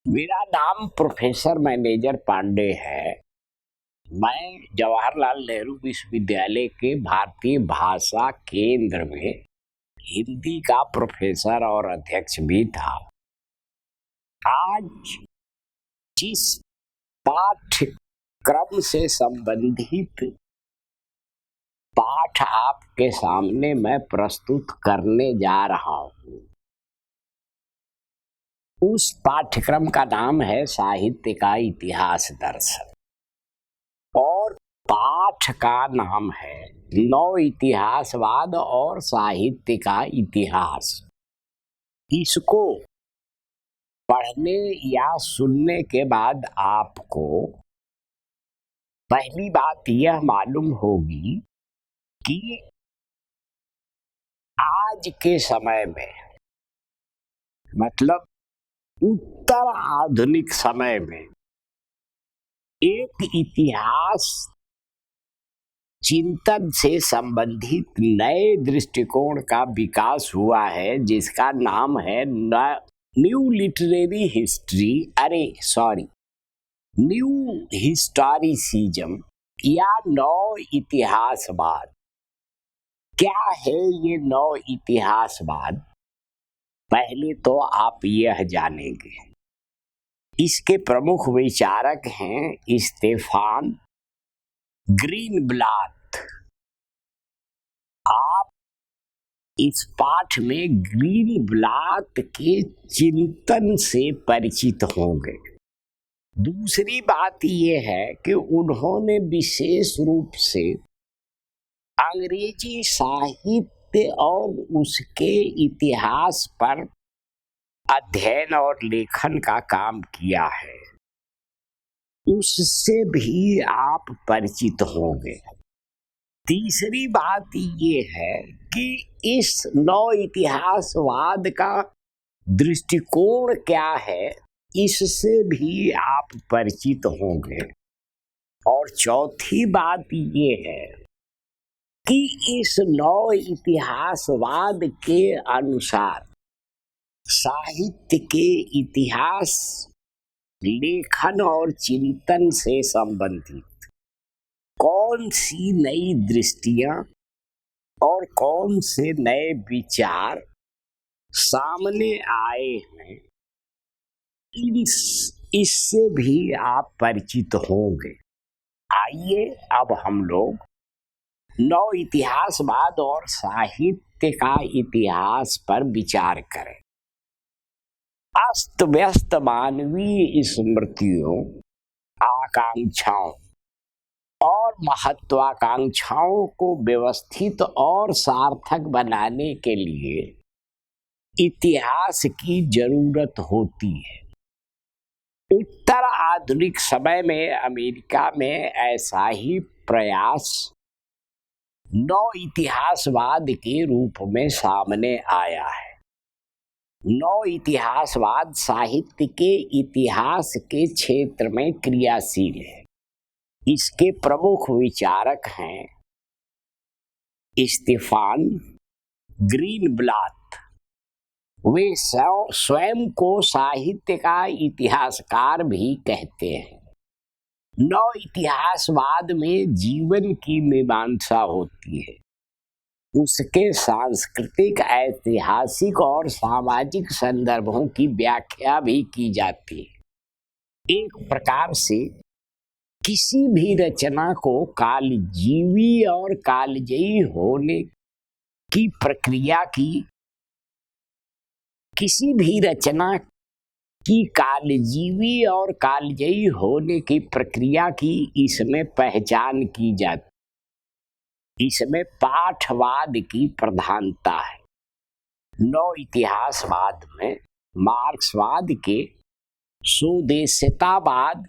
मेरा नाम professor manager Pandey है। मैं जवाहरलाल नेहरू विश्वविद्यालय के भारतीय भाषा केंद्र में हिंदी का प्रोफेसर और अध्यक्ष भी था। आज जिस पाठ्यक्रम से संबंधित पाठ आपके सामने मैं प्रस्तुत करने जा रहा हूँ, उस पाठ्यक्रम का नाम है साहित्य का इतिहास दर्शन और पाठ का नाम है नव इतिहासवाद और साहित्य का इतिहास। इसको पढ़ने या सुनने के बाद आपको पहली बात यह मालूम होगी कि आज के समय में, मतलब उत्तर आधुनिक समय में, एक इतिहास चिंतन से संबंधित नए दृष्टिकोण का विकास हुआ है जिसका नाम है new literary history, new historicism या नव इतिहासवाद। क्या है ये नव इतिहासवाद? पहले तो आप यह जानेंगे। इसके प्रमुख विचारक हैं स्टेफान ग्रीनब्लाट। आप इस पाठ में ग्रीनब्लाट के चिंतन से परिचित होंगे। दूसरी बात यह है कि उन्होंने विशेष रूप से अंग्रेजी साहित्य और उसके इतिहास पर अध्ययन और लेखन का काम किया है, उससे भी आप परिचित होंगे। तीसरी बात ये है कि इस नव इतिहासवाद का दृष्टिकोण क्या है, इससे भी आप परिचित होंगे। और चौथी बात ये है कि इस नव इतिहासवाद के अनुसार साहित्य के इतिहास, लेखन और चिंतन से संबंधित कौन सी नई दृष्टियां और कौन से नए विचार सामने आए हैं, इससे भी आप परिचित होंगे। आइए अब हम लोग नव इतिहासवाद और साहित्य का इतिहास पर विचार करें। अस्त व्यस्त मानवीय स्मृतियों, आकांक्षाओं और महत्वाकांक्षाओं को व्यवस्थित और सार्थक बनाने के लिए इतिहास की जरूरत होती है। उत्तर आधुनिक समय में अमेरिका में ऐसा ही प्रयास नव इतिहासवाद के रूप में सामने आया है। नव इतिहासवाद साहित्य के इतिहास के क्षेत्र में क्रियाशील है। इसके प्रमुख विचारक हैं स्टेफान ग्रीनब्लाट। वे स्वयं को साहित्य का इतिहासकार भी कहते हैं। नव इतिहासवाद में जीवन की मीमांसा होती है, उसके सांस्कृतिक, ऐतिहासिक और सामाजिक संदर्भों की व्याख्या भी की जाती है। एक प्रकार से किसी भी रचना को कालजीवी और कालजयी होने की प्रक्रिया की, किसी भी रचना की कालजीवी और कालजयी होने की प्रक्रिया की इसमें पहचान की जाती। इसमें पाठवाद की प्रधानता है। नव इतिहासवाद में मार्क्सवाद के स्वदेशितावाद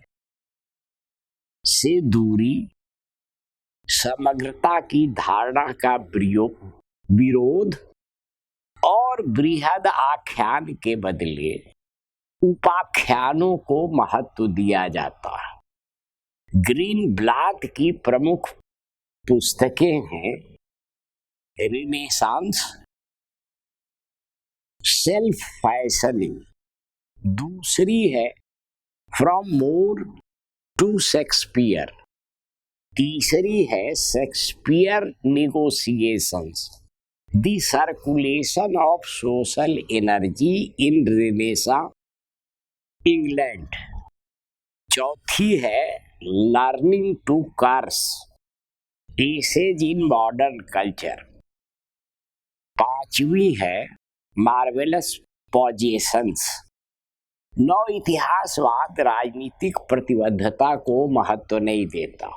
से दूरी, समग्रता की धारणा का विरोध और बृहद आख्यान के बदले उपाख्यानों को महत्व दिया जाता है। ग्रीनब्लाट की प्रमुख पुस्तकें हैं रिनेसांस, सेल्फ फैशनिंग, दूसरी है फ्रॉम मोर टू शेक्सपियर। तीसरी है Shakespeare negotiations, the circulation of social energy in renaissance England. चौथी है learning to curse, essays in modern culture. पांचवी है मार्वेलस पॉजेशंस। नौ इतिहासवाद राजनीतिक प्रतिबद्धता को महत्व नहीं देता।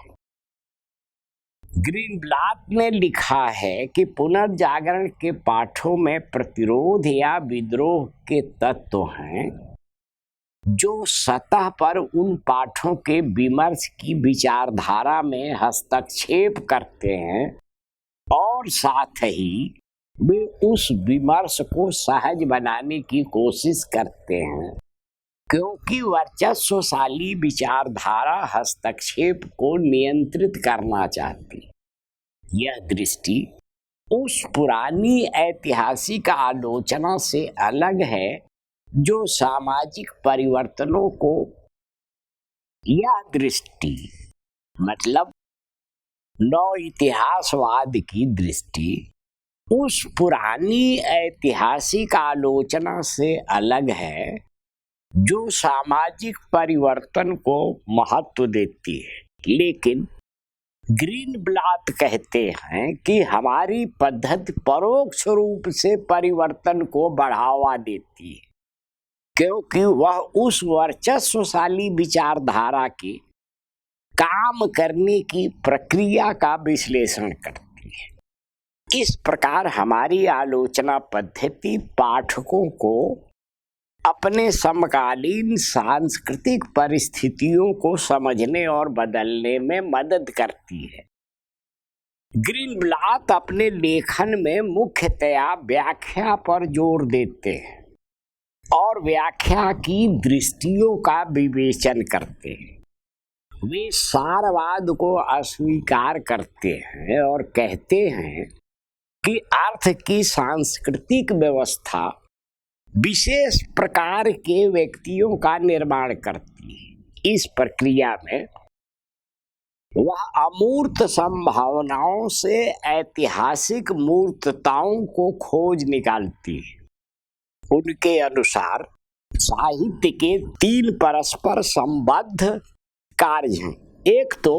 ग्रीनब्लाट ने लिखा है कि पुनर्जागरण के पाठों में प्रतिरोध या विद्रोह के तत्व हैं जो सतह पर उन पाठों के विमर्श की विचारधारा में हस्तक्षेप करते हैं और साथ ही वे उस विमर्श को सहज बनाने की कोशिश करते हैं, क्योंकि वर्चस्वशाली विचारधारा हस्तक्षेप को नियंत्रित करना चाहती। यह दृष्टि उस पुरानी ऐतिहासिक आलोचना से अलग है जो सामाजिक परिवर्तनों को, यह दृष्टि मतलब नव इतिहासवाद की दृष्टि उस पुरानी ऐतिहासिक आलोचना से अलग है जो सामाजिक परिवर्तन को महत्व देती है। लेकिन ग्रीनब्लाट कहते हैं कि हमारी पद्धति परोक्ष रूप से परिवर्तन को बढ़ावा देती है, क्योंकि वह उस वर्चस्वशाली विचारधारा के काम करने की प्रक्रिया का विश्लेषण करती है। इस प्रकार हमारी आलोचना पद्धति पाठकों को अपने समकालीन सांस्कृतिक परिस्थितियों को समझने और बदलने में मदद करती है। ग्रीनब्लाट अपने लेखन में मुख्यतया व्याख्या पर जोर देते हैं और व्याख्या की दृष्टियों का विवेचन करते हैं। वे सारवाद को अस्वीकार करते हैं और कहते हैं कि अर्थ की सांस्कृतिक व्यवस्था विशेष प्रकार के व्यक्तियों का निर्माण करती है। इस प्रक्रिया में वह अमूर्त संभावनाओं से ऐतिहासिक मूर्तताओं को खोज निकालती है। उनके अनुसार साहित्य के 3 परस्पर संबद्ध कार्य हैं। एक तो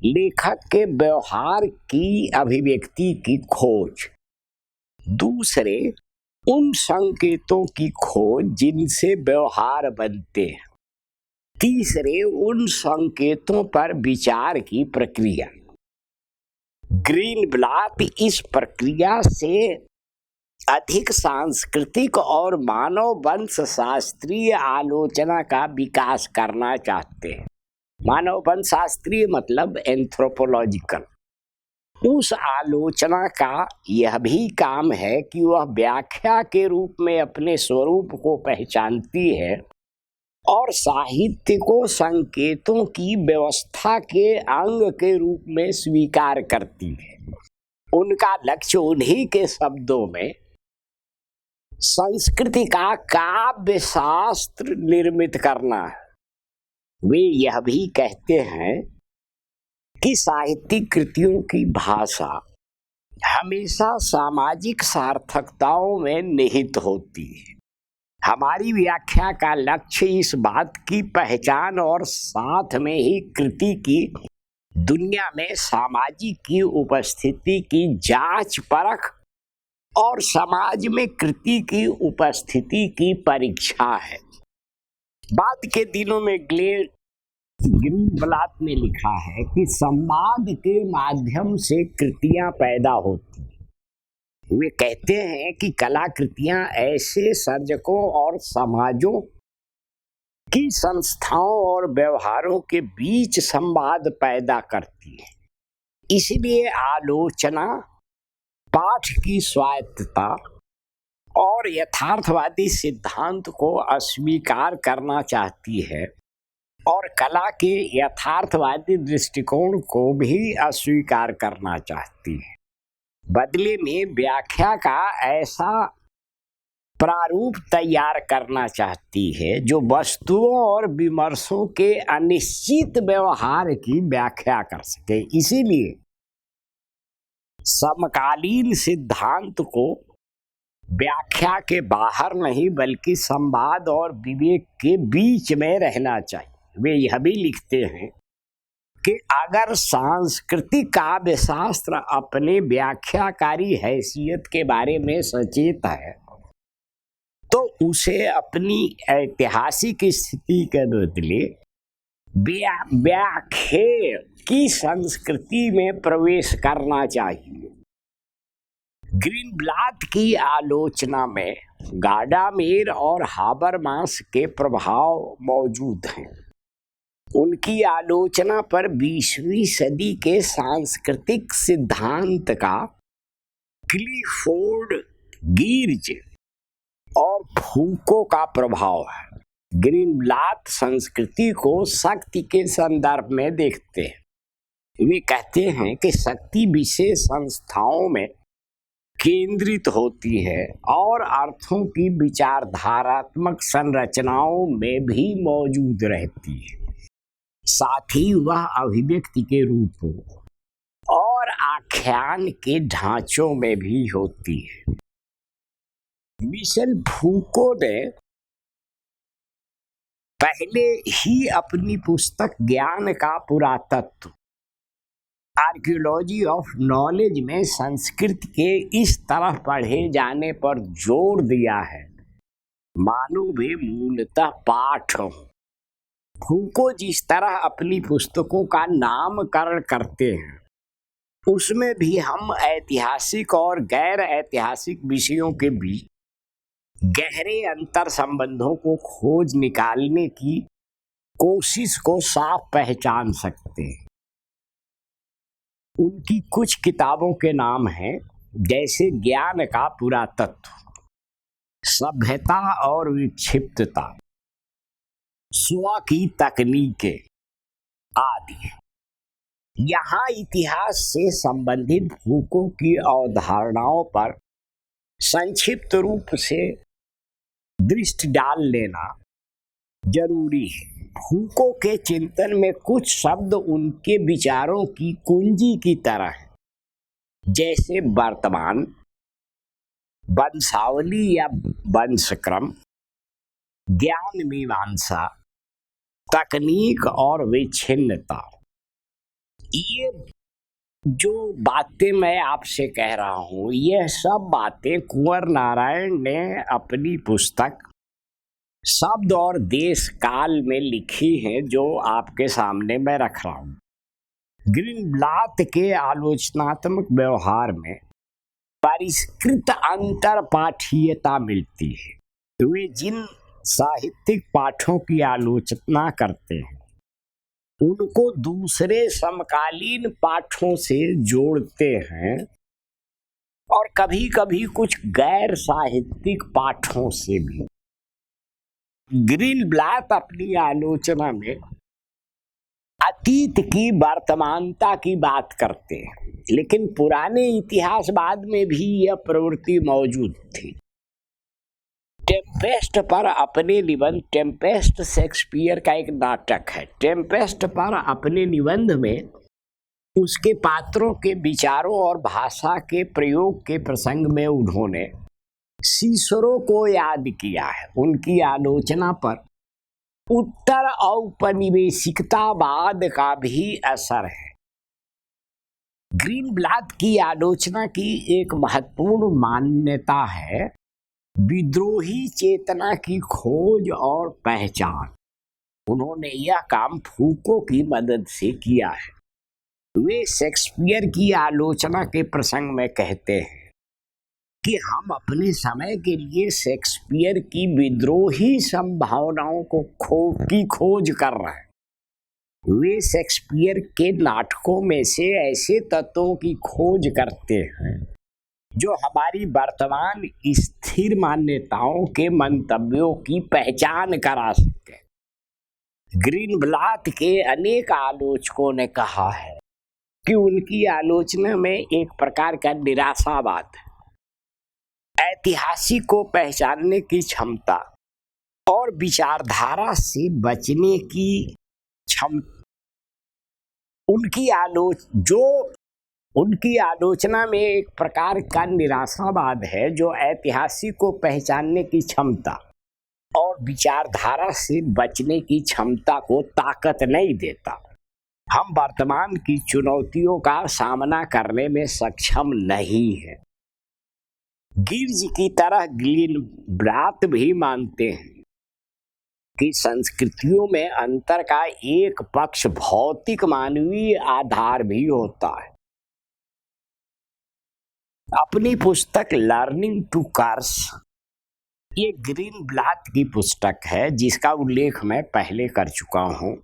लेखक के व्यवहार की अभिव्यक्ति की खोज, दूसरे उन संकेतों की खोज जिनसे व्यवहार बनते हैं, तीसरे उन संकेतों पर विचार की प्रक्रिया। ग्रीनब्लाट इस प्रक्रिया से अधिक सांस्कृतिक और मानव वंश शास्त्रीय आलोचना का विकास करना चाहते हैं। मानव वंश शास्त्रीय मतलब एंथ्रोपोलॉजिकल। उस आलोचना का यह भी काम है कि वह व्याख्या के रूप में अपने स्वरूप को पहचानती है और साहित्य को संकेतों की व्यवस्था के अंग के रूप में स्वीकार करती है। उनका लक्ष्य उन्हीं के शब्दों में संस्कृति का काव्य शास्त्र निर्मित करना है। वे यह भी कहते हैं कि साहित्यिक कृतियों की भाषा हमेशा सामाजिक सार्थकताओं में निहित होती है। हमारी व्याख्या का लक्ष्य इस बात की पहचान और साथ में ही कृति की दुनिया में सामाजिक की उपस्थिति की जांच परख और समाज में कृति की उपस्थिति की परीक्षा है। बाद के दिनों में ग्रीनब्लाट ने लिखा है कि संवाद के माध्यम से कृतियां पैदा होती हैं। वे कहते हैं कि कलाकृतियां ऐसे सर्जकों और समाजों की संस्थाओं और व्यवहारों के बीच संवाद पैदा करती है। इसलिए आलोचना पाठ की स्वायत्तता और यथार्थवादी सिद्धांत को अस्वीकार करना चाहती है और कला के यथार्थवादी दृष्टिकोण को भी अस्वीकार करना चाहती है। बदले में व्याख्या का ऐसा प्रारूप तैयार करना चाहती है जो वस्तुओं और विमर्शों के अनिश्चित व्यवहार की व्याख्या कर सके। इसीलिए समकालीन सिद्धांत को व्याख्या के बाहर नहीं बल्कि संवाद और विवेक के बीच में रहना चाहिए। वे यह भी लिखते हैं कि अगर सांस्कृतिक काव्य शास्त्र अपने व्याख्याकारी हैसियत के बारे में सचेत है तो उसे अपनी ऐतिहासिक स्थिति के बदले व्याख्या की संस्कृति में प्रवेश करना चाहिए। ग्रीनब्लाट की आलोचना में गाडामेर और हाबरमास के प्रभाव मौजूद हैं। उनकी आलोचना पर 20वीं सदी के सांस्कृतिक सिद्धांत का क्लिफोर्ड गिर्च और फूको का प्रभाव है। ग्रीनब्लाट संस्कृति को शक्ति के संदर्भ में देखते हैं। वे कहते हैं कि शक्ति विशेष संस्थाओं में केंद्रित होती है और अर्थों की विचारधारात्मक संरचनाओं में भी मौजूद रहती है। साथ ही वह अभिव्यक्ति के रूपों और आख्यान के ढांचों में भी होती है। मिशेल फूको ने पहले ही अपनी पुस्तक ज्ञान का पुरातत्व आर्कियोलॉजी ऑफ नॉलेज में संस्कृत के इस तरह पढ़े जाने पर जोर दिया है मानो वे मूलतः पाठ हों। फूको जिस तरह अपनी पुस्तकों का नामकरण करते हैं उसमें भी हम ऐतिहासिक और गैर ऐतिहासिक विषयों के बीच गहरे अंतर संबंधों को खोज निकालने की कोशिश को साफ पहचान सकते हैं। उनकी कुछ किताबों के नाम हैं जैसे ज्ञान का पुरातत्व, सभ्यता और विक्षिप्तता, स्व की तकनीकें आदि। यहाँ इतिहास से संबंधित फूको की अवधारणाओं पर संक्षिप्त रूप से दृष्टि डाल लेना जरूरी है। फूको के चिंतन में कुछ शब्द उनके विचारों की कुंजी की तरह हैं, जैसे वर्तमान, वंशावली या वंशक्रम, ज्ञान मीमांसा, तकनीक और विच्छिन्नता। ये जो बातें मैं आपसे कह रहा हूँ यह सब बातें कुंवर नारायण ने अपनी पुस्तक शब्द और देश काल में लिखी हैं जो आपके सामने मैं रख रहा हूँ। ग्रीनब्लाट के आलोचनात्मक व्यवहार में परिष्कृत अंतर पाठीयता मिलती है। वे जिन साहित्यिक पाठों की आलोचना करते हैं उनको दूसरे समकालीन पाठों से जोड़ते हैं और कभी कभी कुछ गैर साहित्यिक पाठों से भी। ग्रीनब्लाट अपनी आलोचना में अतीत की वर्तमानता की बात करते हैं, लेकिन पुराने इतिहासवाद में भी यह प्रवृत्ति मौजूद थी। टेम्पेस्ट पर अपने निबंध, टेम्पेस्ट शेक्सपियर का एक नाटक है। टेम्पेस्ट पर अपने निबंध में उसके पात्रों के विचारों और भाषा के प्रयोग के प्रसंग में उन्होंने सीसरो को याद किया है। उनकी आलोचना पर उत्तर औपनिवेशिकतावाद का भी असर है। ग्रीनब्लाट की आलोचना की एक महत्वपूर्ण मान्यता है विद्रोही चेतना की खोज और पहचान। उन्होंने यह काम फूको की मदद से किया है। वे शेक्सपियर की आलोचना के प्रसंग में कहते हैं कि हम अपने समय के लिए शेक्सपियर की विद्रोही संभावनाओं की खोज कर रहे हैं। वे शेक्सपियर के नाटकों में से ऐसे तत्वों की खोज करते हैं जो हमारी वर्तमान स्थिर मान्यताओं के मंतव्यों की पहचान करा सकते हैं। ग्रीनब्लाट के अनेक आलोचकों ने कहा है कि उनकी आलोचना में एक प्रकार का निराशावाद है। ऐतिहासिक को पहचानने की क्षमता और विचारधारा से बचने की क्षमता, उनकी आलोचना में एक प्रकार का निराशावाद है जो ऐतिहासिक को पहचानने की क्षमता और विचारधारा से बचने की क्षमता को ताकत नहीं देता। हम वर्तमान की चुनौतियों का सामना करने में सक्षम नहीं हैं। गिर्ज की तरह ग्लीनब्लाट भी मानते हैं कि संस्कृतियों में अंतर का एक पक्ष भौतिक मानवीय आधार भी होता है। अपनी पुस्तक लर्निंग टू कर्स, ये ग्लीनब्लाट की पुस्तक है जिसका उल्लेख मैं पहले कर चुका हूँ,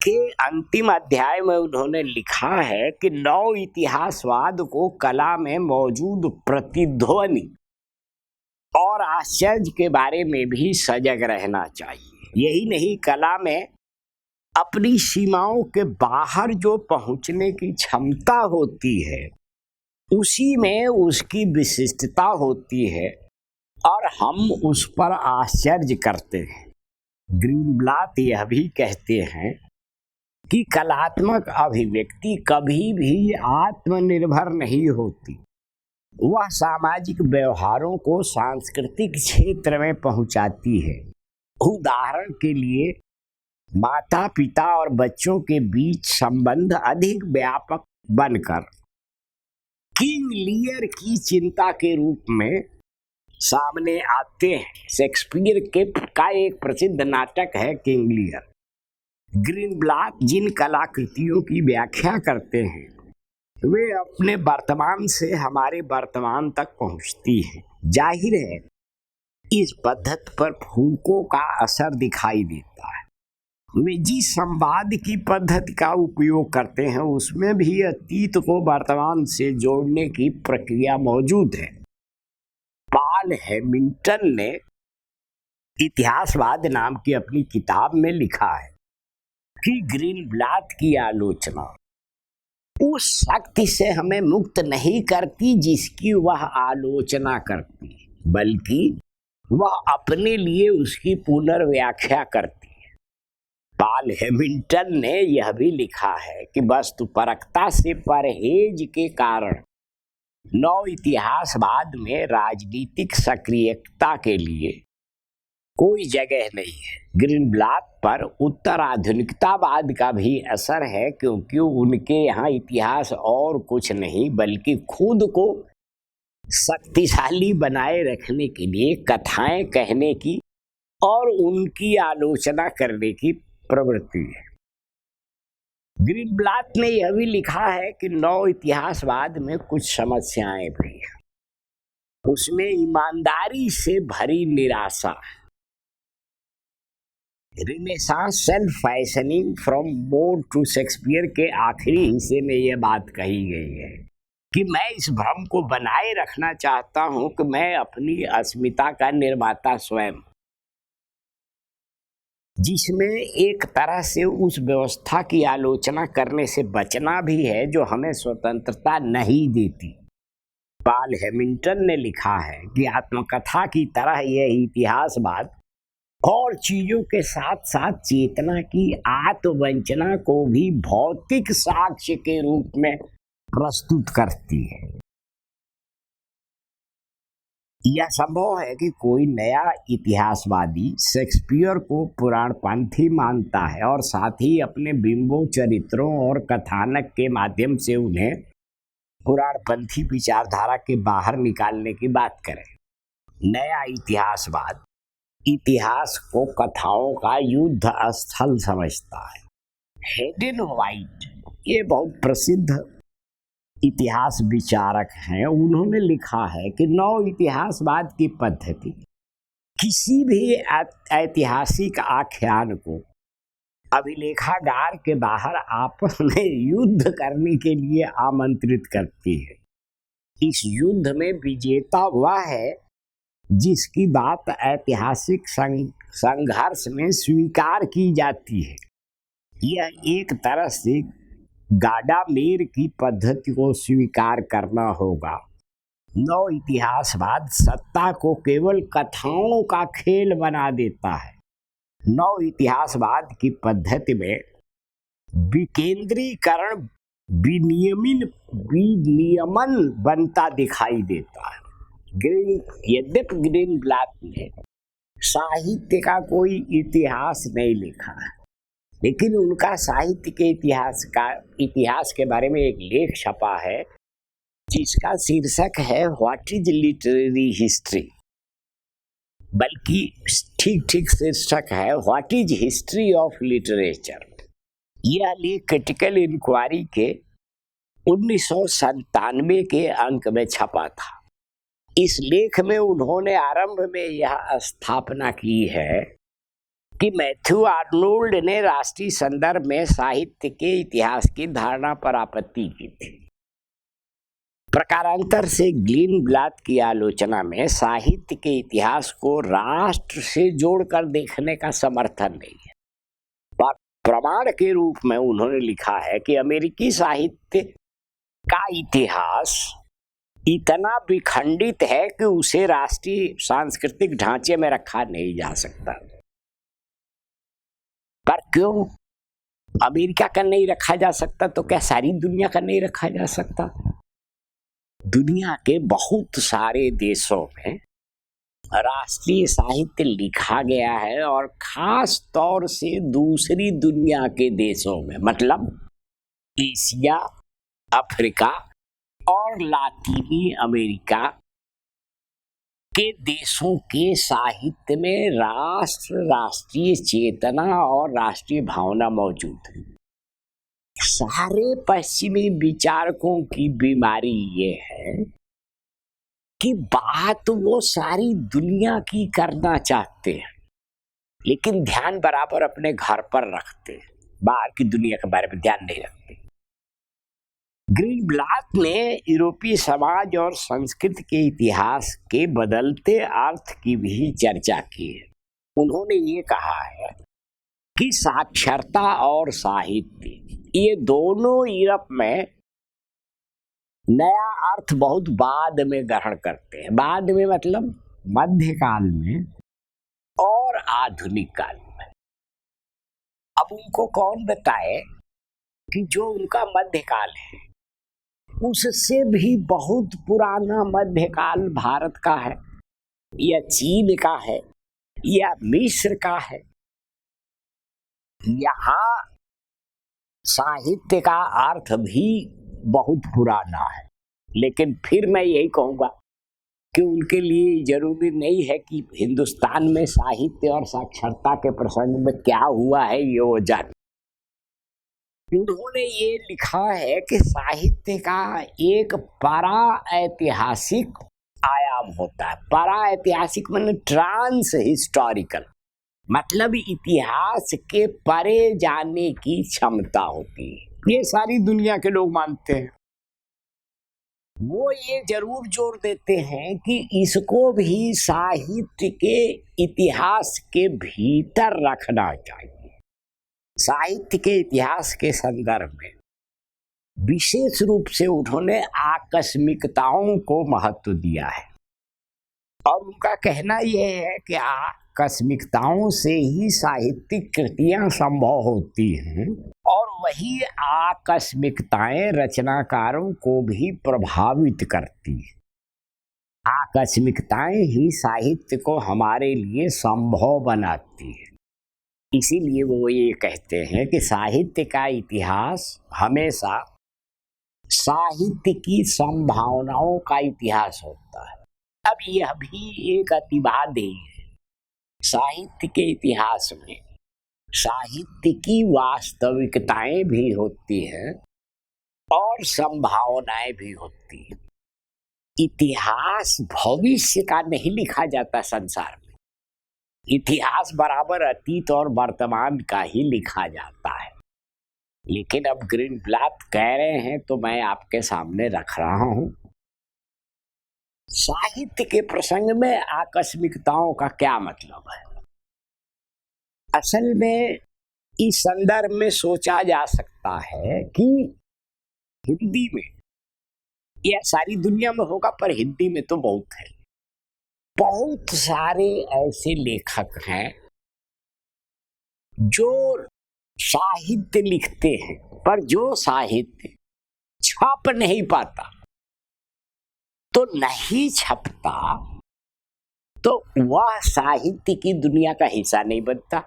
के अंतिम अध्याय में उन्होंने लिखा है कि नव इतिहासवाद को कला में मौजूद प्रतिध्वनि और आश्चर्य के बारे में भी सजग रहना चाहिए। यही नहीं, कला में अपनी सीमाओं के बाहर जो पहुंचने की क्षमता होती है उसी में उसकी विशिष्टता होती है और हम उस पर आश्चर्य करते हैं। ग्लीनब्लाट यह भी कहते हैं कि कलात्मक अभिव्यक्ति कभी भी आत्मनिर्भर नहीं होती, वह सामाजिक व्यवहारों को सांस्कृतिक क्षेत्र में पहुंचाती है। उदाहरण के लिए, माता पिता और बच्चों के बीच संबंध अधिक व्यापक बनकर किंग लियर की चिंता के रूप में सामने आते हैं। शेक्सपियर का एक प्रसिद्ध नाटक है किंग लियर। ग्लीनब्लाट जिन कलाकृतियों की व्याख्या करते हैं वे अपने वर्तमान से हमारे वर्तमान तक पहुंचती हैं। जाहिर है इस पद्धति पर फूको का असर दिखाई देता है। वे जिस संवाद की पद्धति का उपयोग करते हैं उसमें भी अतीत को वर्तमान से जोड़ने की प्रक्रिया मौजूद है। पॉल हैमिल्टन ने इतिहासवाद नाम की अपनी किताब में लिखा है कि ग्लीनब्लाट की आलोचना उस शक्ति से हमें मुक्त नहीं करती जिसकी वह आलोचना करती, बल्कि वह अपने लिए उसकी पुनर्व्याख्या करती है। पॉल हैमिल्टन ने यह भी लिखा है कि वस्तुपरकता से परहेज के कारण नव इतिहासवाद में राजनीतिक सक्रियता के लिए कोई जगह नहीं है। ग्लीनब्लाट पर उत्तराधुनिकतावाद का भी असर है क्योंकि उनके यहाँ इतिहास और कुछ नहीं बल्कि खुद को शक्तिशाली बनाए रखने के लिए कथाएं कहने की और उनकी आलोचना करने की प्रवृत्ति है। ग्लीनब्लाट ने यह भी लिखा है कि नव इतिहासवाद में कुछ समस्याएं भी हैं। उसमें ईमानदारी से भरी निराशा, renaissance self fashioning from More to Shakespeare के आखिरी हिस्से में यह बात कही गई है कि मैं इस भ्रम को बनाए रखना चाहता हूं कि मैं अपनी अस्मिता का निर्माता स्वयं, जिसमें एक तरह से उस व्यवस्था की आलोचना करने से बचना भी है जो हमें स्वतंत्रता नहीं देती। पॉल हैमिल्टन ने लिखा है कि आत्मकथा की तरह यह इतिहासवाद और चीजों के साथ साथ चेतना की आत्मवंचना को भी भौतिक साक्ष्य के रूप में प्रस्तुत करती है। यह संभव है कि कोई नया इतिहासवादी शेक्सपियर को पुराणपंथी मानता है और साथ ही अपने बिंबों, चरित्रों और कथानक के माध्यम से उन्हें पुराणपंथी विचारधारा के बाहर निकालने की बात करे। नया इतिहासवाद इतिहास को कथाओं का युद्ध स्थल समझता है। हेडन व्हाइट, ये बहुत प्रसिद्ध इतिहास विचारक हैं, उन्होंने लिखा है कि नव इतिहासवाद की पद्धति किसी भी ऐतिहासिक आख्यान को अभिलेखागार के बाहर आपस में युद्ध करने के लिए आमंत्रित करती है। इस युद्ध में विजेता वह है जिसकी बात ऐतिहासिक संघर्ष में स्वीकार की जाती है। यह एक तरह से गाडामेर की पद्धति को स्वीकार करना होगा नव इतिहासवाद सत्ता को केवल कथाओं का खेल बना देता है। नव इतिहासवाद की पद्धति में विकेंद्रीकरण विनियमन बनता दिखाई देता है। यद्यपि ग्रीनब्लैट ने साहित्य का कोई इतिहास नहीं लिखा है, लेकिन उनका साहित्य के इतिहास के बारे में एक लेख छपा है जिसका शीर्षक है व्हाट इज लिटरेरी हिस्ट्री, बल्कि ठीक शीर्षक है what is history of literature. यह लेख क्रिटिकल इंक्वायरी के 1997 के अंक में छपा था। इस लेख में उन्होंने आरंभ में यह स्थापना की है कि मैथ्यू आर्नोल्ड ने राष्ट्रीय संदर्भ में साहित्य के इतिहास की धारणा पर आपत्ति की थी। प्रकारांतर से ग्रीनब्लैट की आलोचना में साहित्य के इतिहास को राष्ट्र से जोड़कर देखने का समर्थन नहीं है, पर प्रमाण के रूप में उन्होंने लिखा है कि अमेरिकी साहित्य का इतिहास इतना विखंडित है कि उसे राष्ट्रीय सांस्कृतिक ढांचे में रखा नहीं जा सकता। पर क्यों अमेरिका का नहीं रखा जा सकता, तो क्या सारी दुनिया का नहीं रखा जा सकता? दुनिया के बहुत सारे देशों में राष्ट्रीय साहित्य लिखा गया है, और खास तौर से दूसरी दुनिया के देशों में, मतलब एशिया, अफ्रीका और लातीनी अमेरिका के देशों के साहित्य में राष्ट्रीय चेतना और राष्ट्रीय भावना मौजूद है। सारे पश्चिमी विचारकों की बीमारी ये है कि बात वो सारी दुनिया की करना चाहते हैं, लेकिन ध्यान बराबर अपने घर पर रखते हैं, बाहर की दुनिया के बारे में ध्यान नहीं रखते। ग्रीनब्लैट ने यूरोपीय समाज और संस्कृति के इतिहास के बदलते अर्थ की भी चर्चा की है। उन्होंने ये कहा है कि साक्षरता और साहित्य, ये दोनों यूरोप में नया अर्थ बहुत बाद में ग्रहण करते हैं। बाद में मतलब मध्यकाल में और आधुनिक काल में। अब उनको कौन बताए कि जो उनका मध्यकाल है उससे भी बहुत पुराना मध्यकाल भारत का है, या चीन का है, या मिस्र का है। यहाँ साहित्य का अर्थ भी बहुत पुराना है, लेकिन फिर मैं यही कहूँगा कि उनके लिए जरूरी नहीं है कि हिंदुस्तान में साहित्य और साक्षरता के प्रसंग में क्या हुआ है ये वो जाने। उन्होंने ये लिखा है कि साहित्य का एक परा ऐतिहासिक आयाम होता है। परा ऐतिहासिक मतलब ट्रांस हिस्टोरिकल, मतलब इतिहास के परे जाने की क्षमता होती है। ये सारी दुनिया के लोग मानते हैं। वो ये जरूर जोर देते हैं कि इसको भी साहित्य के इतिहास के भीतर रखना चाहिए। साहित्य के इतिहास के संदर्भ में विशेष रूप से उन्होंने आकस्मिकताओं को महत्व दिया है, और उनका कहना यह है कि आकस्मिकताओं से ही साहित्यिक कृतियां संभव होती हैं, और वही आकस्मिकताएं रचनाकारों को भी प्रभावित करती हैं। आकस्मिकताएं ही साहित्य को हमारे लिए संभव बनाती है। इसीलिए वो ये कहते हैं कि साहित्य का इतिहास हमेशा साहित्य की संभावनाओं का इतिहास होता है। अब यह भी एक अतिवाद ही है। साहित्य के इतिहास में साहित्य की वास्तविकताएं भी होती हैं और संभावनाएं भी होती हैं। इतिहास भविष्य का नहीं लिखा जाता संसार में। इतिहास बराबर अतीत और वर्तमान का ही लिखा जाता है। लेकिन अब ग्रीनब्लैट कह रहे हैं तो मैं आपके सामने रख रहा हूं। साहित्य के प्रसंग में आकस्मिकताओं का क्या मतलब है? असल में इस संदर्भ में सोचा जा सकता है कि हिंदी में यह सारी दुनिया में होगा, पर हिंदी में तो बहुत है। बहुत सारे ऐसे लेखक हैं जो साहित्य लिखते हैं, पर जो साहित्य छप नहीं पाता, तो नहीं छपता, तो वह साहित्य की दुनिया का हिस्सा नहीं बनता।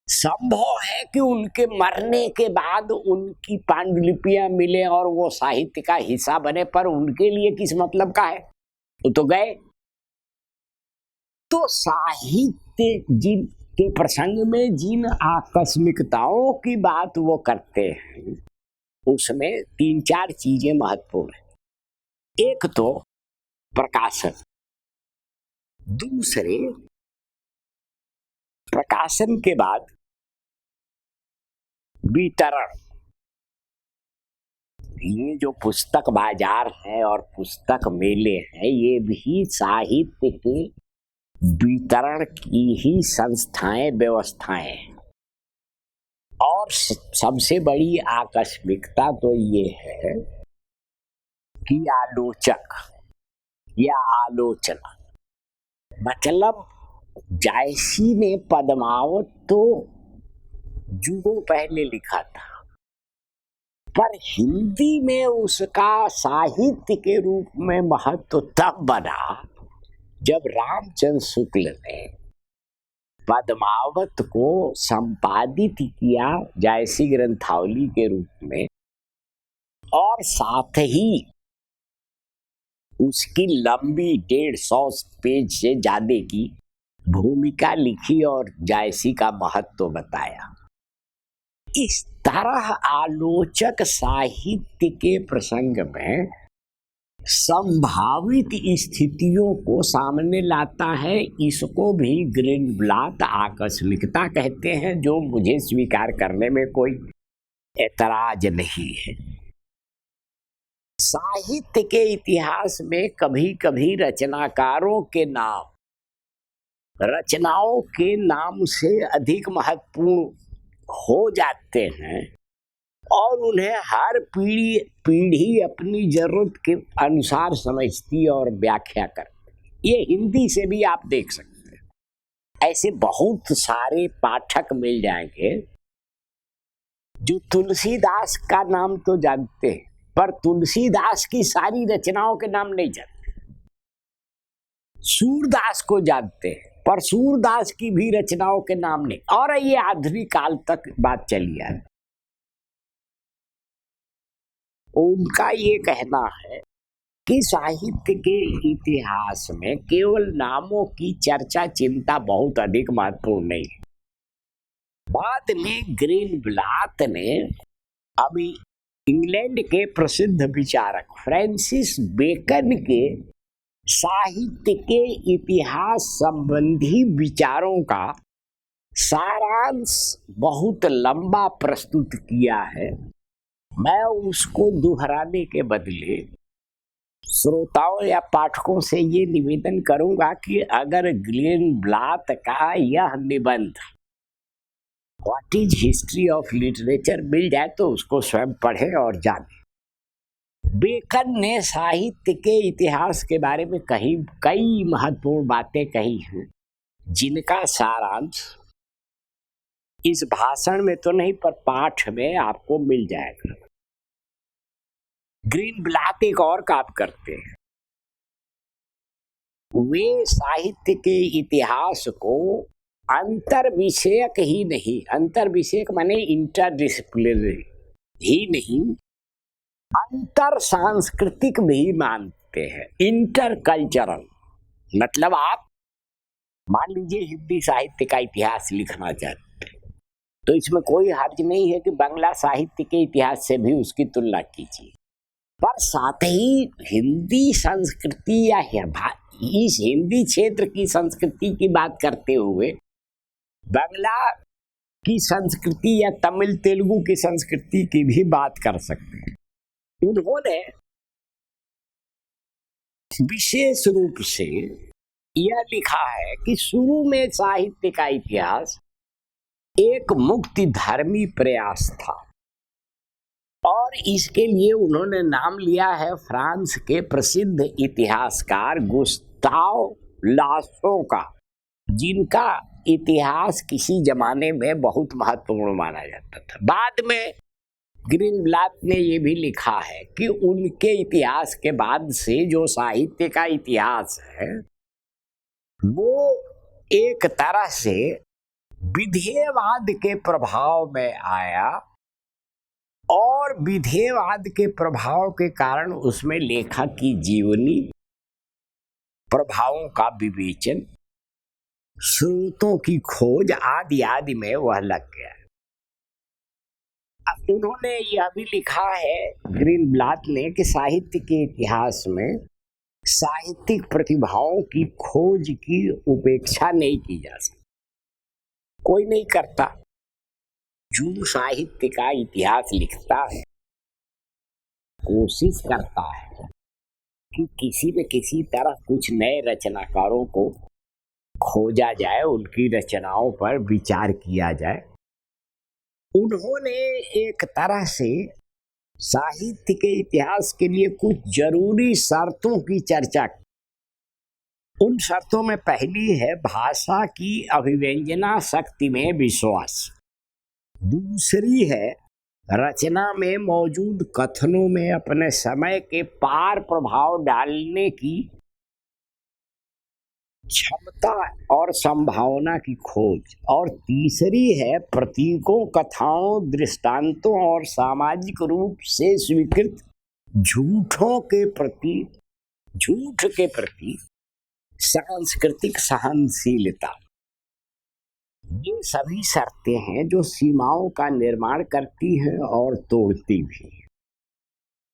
संभव है कि उनके मरने के बाद उनकी पांडुलिपियां मिले और वो साहित्य का हिस्सा बने, पर उनके लिए किस मतलब का है, वो तो गए। तो साहित्य जिन के प्रसंग में जिन आकस्मिकताओं की बात वो करते हैं, उसमें 3-4 चीजें महत्वपूर्ण है। एक तो प्रकाशन, दूसरे प्रकाशन के बाद वितरण। ये जो पुस्तक बाजार है और पुस्तक मेले हैं, ये भी साहित्य के वितरण की ही संस्थाएं, व्यवस्थाएं। और सबसे बड़ी आकस्मिकता तो ये है कि आलोचक या आलोचना, मतलब जायसी ने पद्मावत तो युगों पहले लिखा था, पर हिंदी में उसका साहित्य के रूप में महत्व तब बना जब रामचंद्र शुक्ल ने पद्मावत को संपादित किया जायसी ग्रंथावली के रूप में, और साथ ही उसकी लंबी 150 पेज से ज्यादा की भूमिका लिखी और जायसी का महत्व बताया। इस तरह आलोचक साहित्य के प्रसंग में संभावित स्थितियों को सामने लाता है। इसको भी ग्रीनब्लाट आकस्मिकता कहते हैं, जो मुझे स्वीकार करने में कोई एतराज नहीं है। साहित्य के इतिहास में कभी कभी रचनाकारों के नाम रचनाओं के नाम से अधिक महत्वपूर्ण हो जाते हैं, और उन्हें हर पीढ़ी अपनी जरूरत के अनुसार समझती और व्याख्या करती। ये हिंदी से भी आप देख सकते हैं। ऐसे बहुत सारे पाठक मिल जाएंगे जो तुलसीदास का नाम तो जानते हैं, पर तुलसीदास की सारी रचनाओं के नाम नहीं जानते। सूरदास को जानते हैं, पर सूरदास की भी रचनाओं के नाम नहीं। और ये आधुनिक काल तक बात चली है। उनका ये कहना है कि साहित्य के इतिहास में केवल नामों की चर्चा चिंता बहुत अधिक महत्वपूर्ण नहीं है। बाद में ग्रीनब्लाट ने अभी इंग्लैंड के प्रसिद्ध विचारक फ्रांसिस बेकन के साहित्य के इतिहास संबंधी विचारों का सारांश बहुत लंबा प्रस्तुत किया है। मैं उसको दोहराने के बदले श्रोताओं या पाठकों से ये निवेदन करूंगा कि अगर ग्रीनब्लाट का यह निबंध what is history of literature मिल जाए तो उसको स्वयं पढ़े और जाने। बेकन ने साहित्य के इतिहास के बारे में कई महत्वपूर्ण बातें कही हैं, जिनका सारांश इस भाषण में तो नहीं, पर पाठ में आपको मिल जाएगा। ग्रीनब्लाट एक और काम करते हैं, वे साहित्य के इतिहास को अंतर विषयक ही नहीं, अंतर विषयक माने इंटरडिसिप्लिनरी ही नहीं, अंतर सांस्कृतिक भी मानते हैं। इंटरकल्चरल मतलब आप मान लीजिए हिंदी साहित्य का इतिहास लिखना चाहते हैं, तो इसमें कोई हर्ज नहीं है कि बांग्ला साहित्य के इतिहास से भी उसकी तुलना कीजिए, पर साथ ही हिंदी संस्कृति या इस हिंदी क्षेत्र की संस्कृति की बात करते हुए बांग्ला की संस्कृति या तमिल तेलुगु की संस्कृति की भी बात कर सकते हैं। उन्होंने विशेष रूप से यह लिखा है कि शुरू में साहित्य का इतिहास एक मुक्ति धर्मी प्रयास था, और इसके लिए उन्होंने नाम लिया है फ्रांस के प्रसिद्ध इतिहासकार गुस्ताव लासो का, जिनका इतिहास किसी जमाने में बहुत महत्वपूर्ण माना जाता था। बाद में ग्रीनब्लाट ने ये भी लिखा है कि उनके इतिहास के बाद से जो साहित्य का इतिहास है वो एक तरह से विधेयवाद के प्रभाव में आया, और विधेयवाद के प्रभाव के कारण उसमें लेखक की जीवनी, प्रभावों का विवेचन, स्रोतों की खोज आदि आदि में वह लग गया। अब उन्होंने यह भी लिखा है ग्रीनब्लाट ने कि साहित्य के इतिहास में साहित्यिक प्रतिभाओं की खोज की उपेक्षा नहीं की जा सकती। कोई नहीं करता। जो साहित्य का इतिहास लिखता है कोशिश करता है कि किसी न किसी तरह कुछ नए रचनाकारों को खोजा जाए, उनकी रचनाओं पर विचार किया जाए। उन्होंने एक तरह से साहित्य के इतिहास के लिए कुछ जरूरी शर्तों की चर्चा की। उन शर्तों में पहली है भाषा की अभिव्यंजना शक्ति में विश्वास। दूसरी है रचना में मौजूद कथनों में अपने समय के पार प्रभाव डालने की क्षमता और संभावना की खोज। और तीसरी है प्रतीकों, कथाओं, दृष्टांतों और सामाजिक रूप से स्वीकृत झूठ के प्रति सांस्कृतिक सहनशीलता। ये सभी शर्तें हैं जो सीमाओं का निर्माण करती हैं और तोड़ती भी।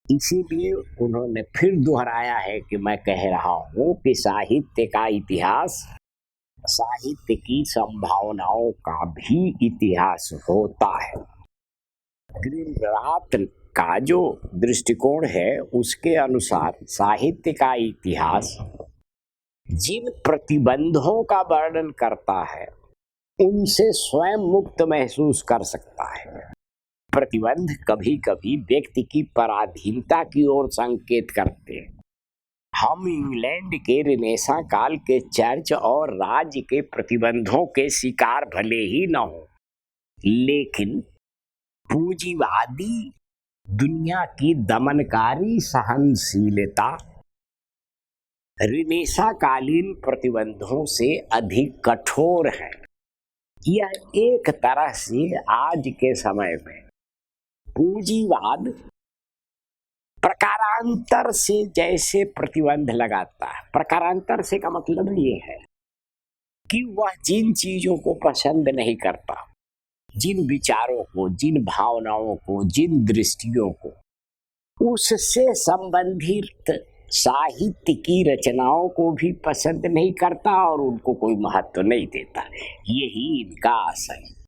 इसीलिए उन्होंने फिर दोहराया है कि मैं कह रहा हूं कि साहित्य का इतिहास साहित्य की संभावनाओं का भी इतिहास होता है। ग्रीनब्लाट का जो दृष्टिकोण है उसके अनुसार साहित्य का इतिहास जिन प्रतिबंधों का वर्णन करता है उनसे स्वयं मुक्त महसूस कर सकता है। प्रतिबंध कभी कभी व्यक्ति की पराधीनता की ओर संकेत करते हैं। हम इंग्लैंड के रिनेसां काल के चर्च और राज्य के प्रतिबंधों के शिकार भले ही न हो, लेकिन पूंजीवादी दुनिया की दमनकारी सहनशीलता रिनेसां कालीन प्रतिबंधों से अधिक कठोर है। यह एक तरह से आज के समय में पूंजीवाद प्रकारांतर से जैसे प्रतिबंध लगाता है। प्रकारांतर से का मतलब ये है कि वह जिन चीजों को पसंद नहीं करता, जिन विचारों को, जिन भावनाओं को, जिन दृष्टियों को, उससे संबंधित साहित्य की रचनाओं को भी पसंद नहीं करता और उनको कोई महत्व नहीं देता। यही इनका आशय है।